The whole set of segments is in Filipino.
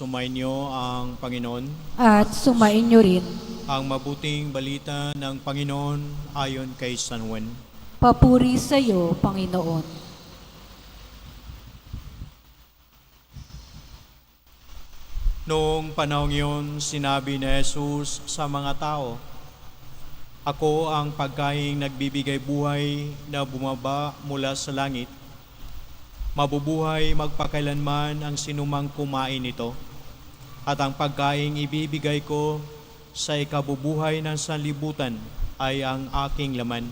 Sumainyo ang Panginoon. At sumainyo rin. Ang mabuting balita ng Panginoon ayon kay San Juan. Papuri sa iyo, Panginoon. Noong panahong yun, sinabi ni Jesus sa mga tao, "Ako ang pagkaing nagbibigay buhay na bumaba mula sa langit. Mabubuhay magpakailanman ang sinumang kumain nito. At ang pagkaing ibibigay ko sa ikabubuhay ng sanlibutan ay ang aking laman."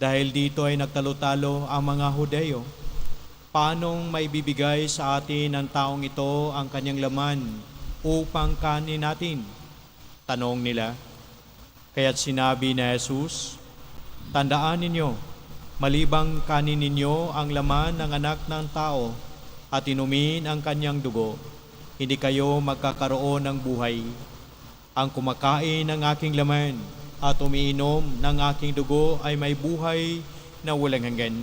Dahil dito ay nagtalo-talo ang mga Hudeo. Paanong maibibigay sa atin ng taong ito ang kanyang laman upang kanin natin? Tanong nila. Kaya't sinabi ni Jesus, "Tandaan ninyo, malibang kanin ninyo ang laman ng anak ng tao at inumin ang kanyang dugo, hindi kayo magkakaroon ng buhay. Ang kumakain ng aking laman at umiinom ng aking dugo ay may buhay na walang hanggan,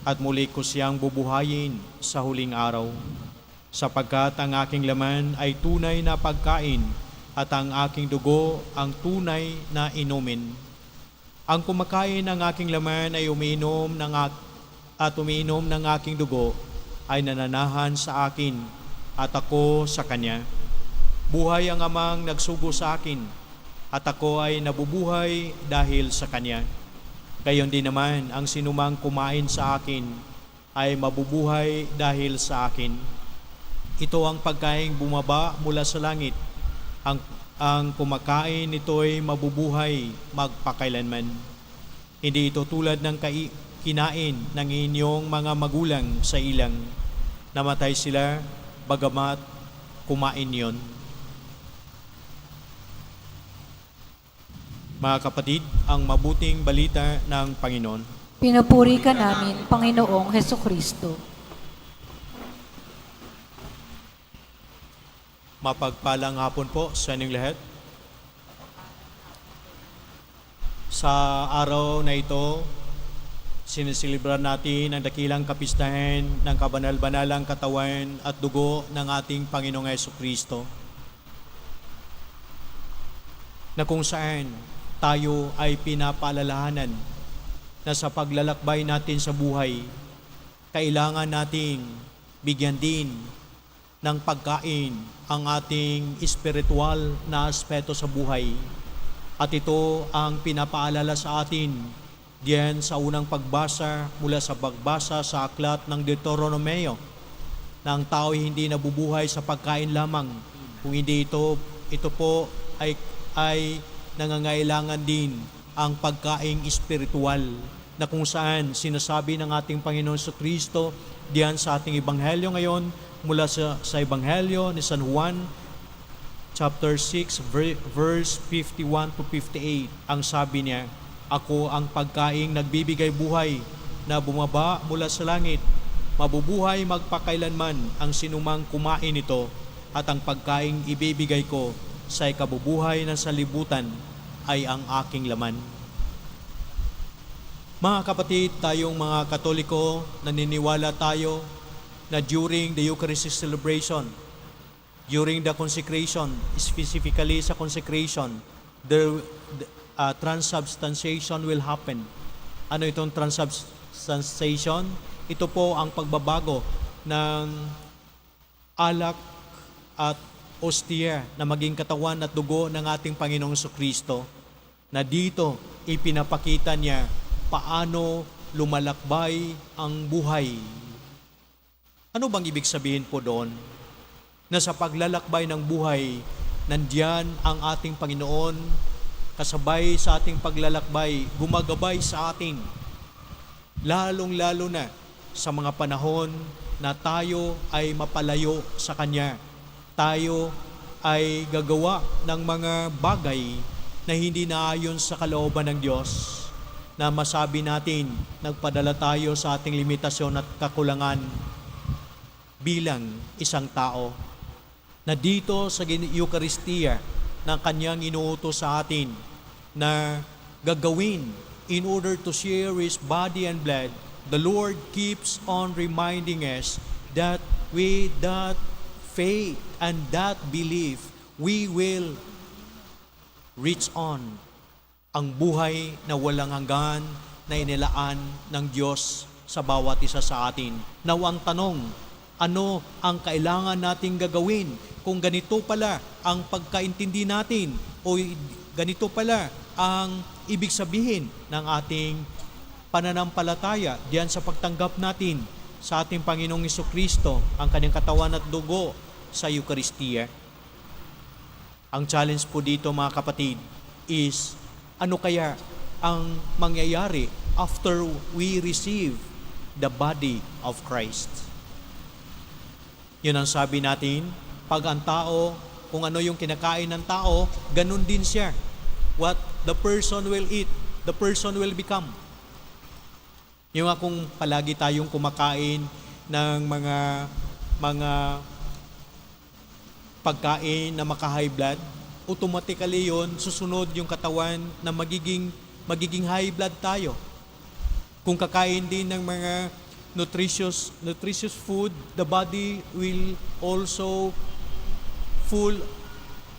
at muli ko siyang bubuhayin sa huling araw. Sapagkat ang aking laman ay tunay na pagkain at ang aking dugo ang tunay na inumin. Ang kumakain ng aking laman ay umiinom ng aking dugo ay nananahan sa akin at ako sa kanya. Buhay ang amang nagsugo sa akin at ako ay nabubuhay dahil sa kanya. Gayon din naman ang sinumang kumain sa akin ay mabubuhay dahil sa akin. Ito ang pagkaing bumaba mula sa langit. Ang kumakain nito'y mabubuhay magpakailanman. Hindi ito tulad ng kinain ng inyong mga magulang sa ilang. Namatay sila, bagamat kumain yon." Mga kapatid, ang mabuting balita ng Panginoon. Pinupuri ka namin, Panginoong Hesukristo. Mapagpalang hapon po sa inyong lahat. Sa araw na ito, sinisilibran natin ang dakilang kapistahan ng kabanal-banalang katawan at dugo ng ating Panginoong Hesukristo, na kung saan tayo ay pinapaalalahanan na sa paglalakbay natin sa buhay, kailangan nating bigyan din ng pagkain ang ating espiritual na aspeto sa buhay. At ito ang pinapaalala sa atin diyan sa unang pagbasa mula sa pagbasa sa aklat ng Deuteronomeo, na ang tao hindi nabubuhay sa pagkain lamang, kung hindi ito po ay nangangailangan din ang pagkaing espiritual, na kung saan sinasabi ng ating Panginoon Kristo diyan sa ating ebanghelyo ngayon mula sa ebanghelyo ni San Juan chapter 6 verse 51 to 58. Ang sabi niya, "Ako ang pagkaing nagbibigay buhay na bumaba mula sa langit. Mabubuhay magpakailanman ang sinumang kumain nito, at ang pagkaing ibibigay ko sa ikabubuhay ng sanlibutan ay ang aking laman." Mga kapatid, tayong mga Katoliko, naniniwala tayo na during the Eucharistic celebration, during the consecration, specifically sa consecration, the transubstantiation will happen. Ano itong transubstantiation? Ito po ang pagbabago ng alak at ostia na maging katawan at dugo ng ating Panginoong Kristo, na dito ipinapakita niya paano lumalakbay ang buhay. Ano bang ibig sabihin po doon? Na sa paglalakbay ng buhay, nandiyan ang ating Panginoon, kasabay sa ating paglalakbay, gumagabay sa atin, lalong-lalo na sa mga panahon na tayo ay mapalayo sa Kanya. Tayo ay gagawa ng mga bagay na hindi naayon sa kalooban ng Diyos, na masabi natin, nagpadala tayo sa ating limitasyon at kakulangan bilang isang tao, na dito sa Eucharistia ng Kanyang inuutos sa atin na gagawin in order to share His body and blood. The Lord keeps on reminding us that we that faith and that belief, we will reach on ang buhay na walang hanggan na inilaan ng Diyos sa bawat isa sa atin. Now ang tanong, ano ang kailangan nating gagawin kung ganito pala ang pagkaintindi natin o ganito pala ang ibig sabihin ng ating pananampalataya diyan sa pagtanggap natin sa ating Panginoong Hesukristo, ang kanyang katawan at dugo sa Eucharistia. Ang challenge po dito mga kapatid is ano kaya ang mangyayari after we receive the body of Christ. Yun ang sabi natin, pag ang tao, kung ano yung kinakain ng tao, ganun din siya. What the person will eat, the person will become. Yung kung palagi tayong kumakain ng mga pagkain na maka-high blood, automatically yon susunod yung katawan na magiging high blood tayo. Kung kakain din ng mga nutritious food, the body will also full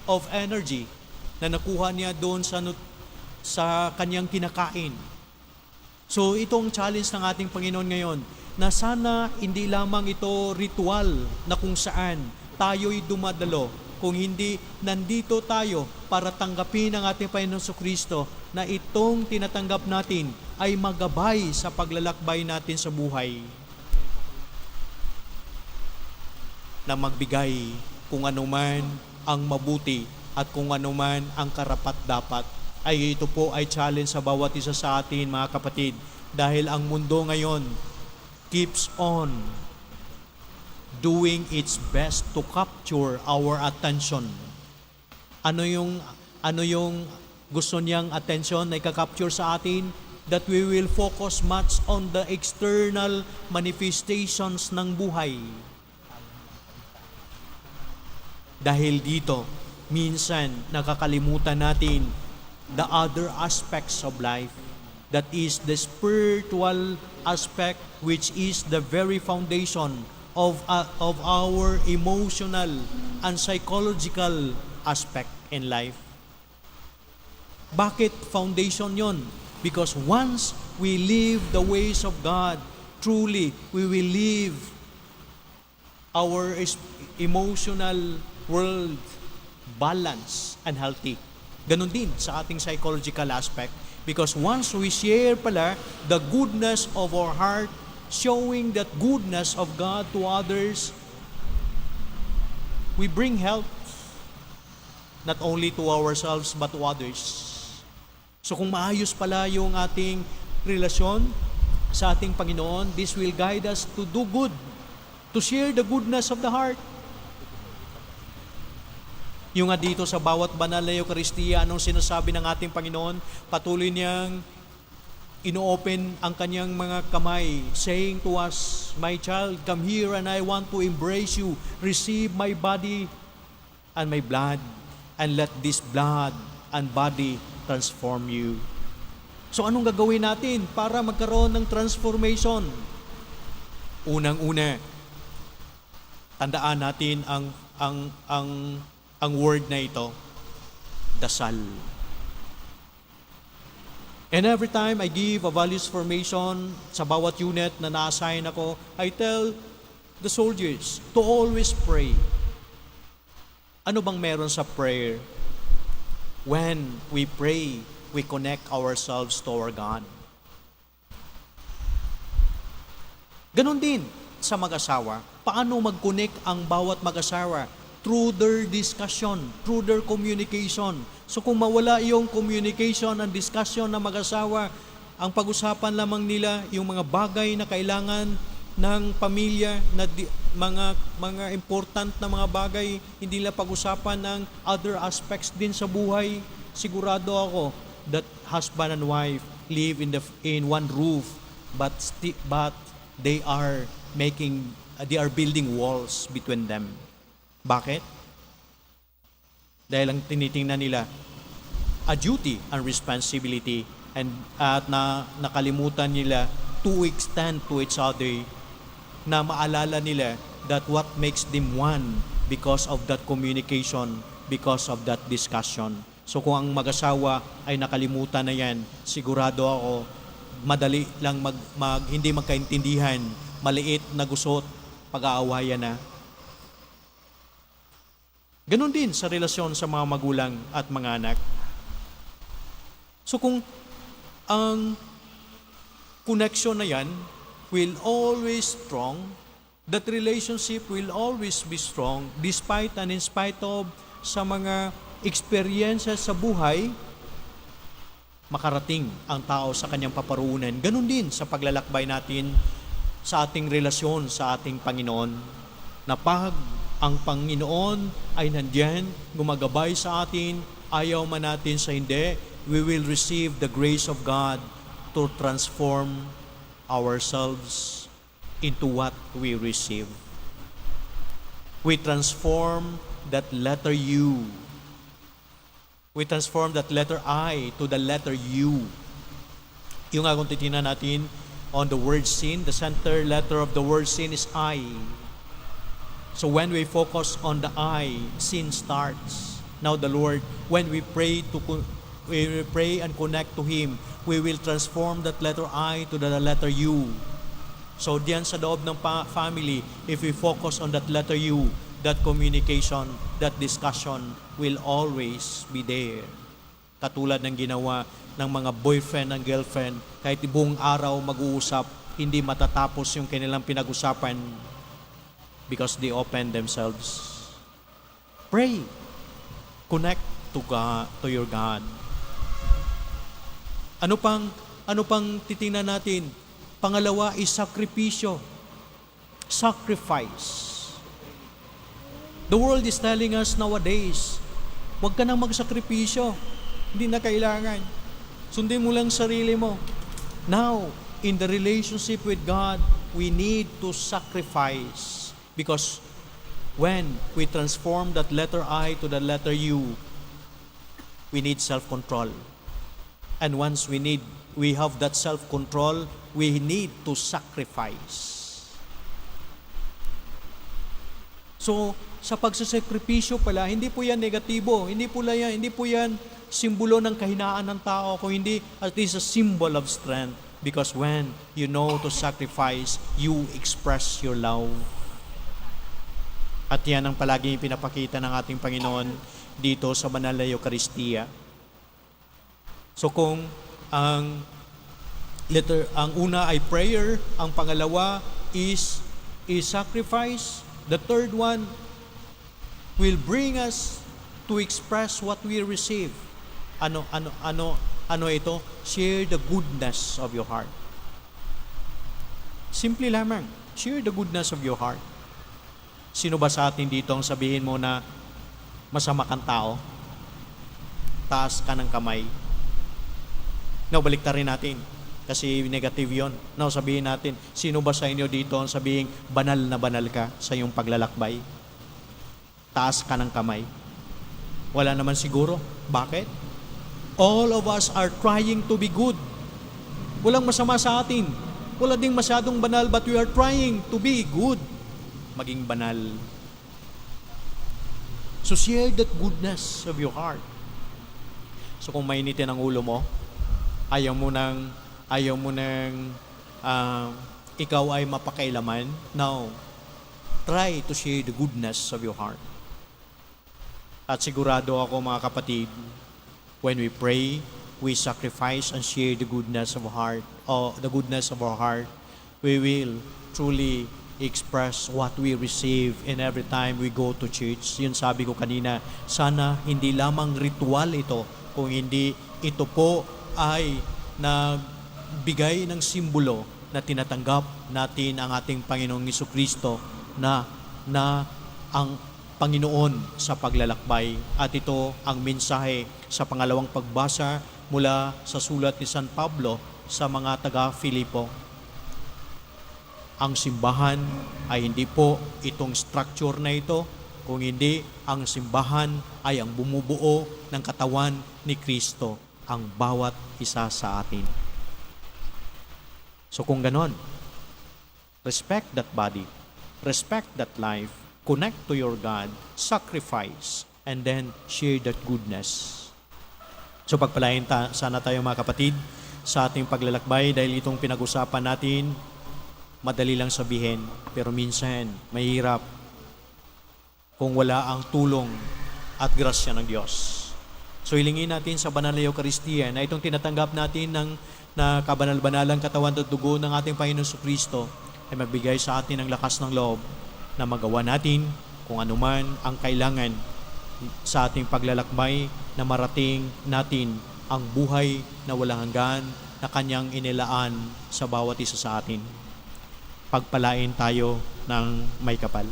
of energy na nakuha niya doon sa kanyang kinakain. So itong challenge ng ating Panginoon ngayon, na sana hindi lamang ito ritual na kung saan tayo'y dumadalo, kung hindi nandito tayo para tanggapin ang ating Panginoon Jesucristo, na itong tinatanggap natin ay magabay sa paglalakbay natin sa buhay, na magbigay kung anuman ang mabuti at kung anuman ang karapat-dapat. Ay ito po ay challenge sa bawat isa sa atin mga kapatid, dahil ang mundo ngayon keeps on doing its best to capture our attention. Ano yung gusto niyang attention na i-capture sa atin? That we will focus much on the external manifestations ng buhay. Dahil dito, minsan nakakalimutan natin the other aspects of life. That is the spiritual aspect, which is the very foundation of our emotional and psychological aspect in life. Bakit foundation yon? Because once we live the ways of God, truly we will live our emotional world balanced and healthy. Ganon din sa ating psychological aspect. Because once we share pala the goodness of our heart, showing that goodness of God to others, we bring health not only to ourselves but to others. So kung maayos pala yung ating relasyon sa ating Panginoon, this will guide us to do good, to share the goodness of the heart. Yung nga dito sa bawat banal na Eucharistia, anong sinasabi ng ating Panginoon? Patuloy niyang ino-open ang kanyang mga kamay, saying to us, "My child, come here and I want to embrace you. Receive my body and my blood, and let this blood and body transform you." So anong gagawin natin para magkaroon ng transformation? Unang-una, tandaan natin ang word na ito, dasal. And every time I give a values formation sa bawat unit na na-assign ako, I tell the soldiers to always pray. Ano bang meron sa prayer? When we pray, we connect ourselves to our God. Ganon din sa mag-asawa. Paano mag-connect ang bawat mag-asawa? Through their discussion, through their communication. So kung mawala yung communication and discussion ng mag-asawa, ang pag-usapan lamang nila yung mga bagay na kailangan ng pamilya, na mga important na mga bagay, hindi nila pag-usapan ng other aspects din sa buhay, sigurado ako that husband and wife live in one roof, but they are building walls between them. Bakit? Dahil ang tinitingnan nila, a duty and responsibility, at nakalimutan nila to extend to each other, na maalala nila that what makes them one because of that communication, because of that discussion. So kung ang mag-asawa ay nakalimutan na yan, sigurado ako, madali lang hindi magkaintindihan, maliit na gusot, pag-aawayan na. Ganon din sa relasyon sa mga magulang at mga anak. So kung ang connection na yan will always strong, that relationship will always be strong despite and in spite of sa mga experiences sa buhay, makarating ang tao sa kanyang paparuunan. Ganon din sa paglalakbay natin sa ating relasyon sa ating Panginoon, na pag ang Panginoon ay nandyan, gumagabay sa atin, ayaw man natin sa hindi, we will receive the grace of God to transform ourselves into what we receive. We transform that letter U. We transform that letter I to the letter U. Yung nga kung titingnan natin on the word sin, the center letter of the word sin is I. So when we focus on the I, sin starts. Now the Lord, when we pray and connect to Him, we will transform that letter I to the letter U. So diyan sa loob ng family, if we focus on that letter U, that communication, that discussion will always be there. Katulad ng ginawa ng mga boyfriend and girlfriend, kahit buong araw mag-uusap, hindi matatapos yung kanilang pinag-usapan because they open themselves. Pray. Connect to God, to your God. Ano pang titingnan natin? Pangalawa is sakripisyo. Sacrifice. The world is telling us nowadays, huwag ka nang magsakripisyo. Hindi na kailangan. Sundin mo lang sarili mo. Now, in the relationship with God, we need to sacrifice. Because when we transform that letter I to the letter U, we need self-control. And once we have that self-control, we need to sacrifice. So, sa pagsasakripisyo pala, hindi po yan negatibo. Hindi po yan simbolo ng kahinaan ng tao. Kung hindi, at least a symbol of strength. Because when you know to sacrifice, you express your love. At yan ang palaging pinapakita ng ating Panginoon dito sa banal na Eucharistia. So kung ang una ay prayer, ang pangalawa is sacrifice, the third one will bring us to express what we receive. Ano ito? Share the goodness of your heart. Simple lamang, share the goodness of your heart. Sino ba sa atin dito ang sabihin mo na masama kang tao? Taas ka ng kamay. No, baliktarin natin. Kasi negative yon. No, sabihin natin, sino ba sa inyo dito ang sabihin, banal na banal ka sa iyong paglalakbay? Taas ka ng kamay. Wala naman siguro. Bakit? All of us are trying to be good. Walang masama sa atin. Wala ding masyadong banal, but we are trying to be good. Maging banal. So share that goodness of your heart. So kung mainitin ang ulo mo, ayaw mo nang ikaw ay mapakailaman. Now, try to share the goodness of your heart. At sigurado ako mga kapatid, when we pray, we sacrifice and share the goodness of our heart, we will truly express what we receive in every time we go to church. Yun sabi ko kanina, sana hindi lamang ritual ito, kung hindi ito po ay nagbigay ng simbolo na tinatanggap natin ang ating Panginoong Jesucristo na ang Panginoon sa paglalakbay. At ito ang mensahe sa pangalawang pagbasa mula sa sulat ni San Pablo sa mga taga-Filipo. Ang simbahan ay hindi po itong structure na ito, kung hindi ang simbahan ay ang bumubuo ng katawan ni Kristo, ang bawat isa sa atin. So kung ganon, respect that body, respect that life, connect to your God, sacrifice, and then share that goodness. So pagpalain sana tayo mga kapatid sa ating paglalakbay dahil itong pinag-usapan natin, madali lang sabihin, pero minsan mahirap kung wala ang tulong at grasya ng Diyos. So hilingin natin sa banal na Eucharistia na itong tinatanggap natin na kabanal-banalang katawan at dugo ng ating Panginoon Kristo ay magbigay sa atin ng lakas ng loob na magawa natin kung anuman ang kailangan sa ating paglalakbay na marating natin ang buhay na walang hanggan na Kanyang inilaan sa bawat isa sa atin. Pagpalain tayo ng may kapal.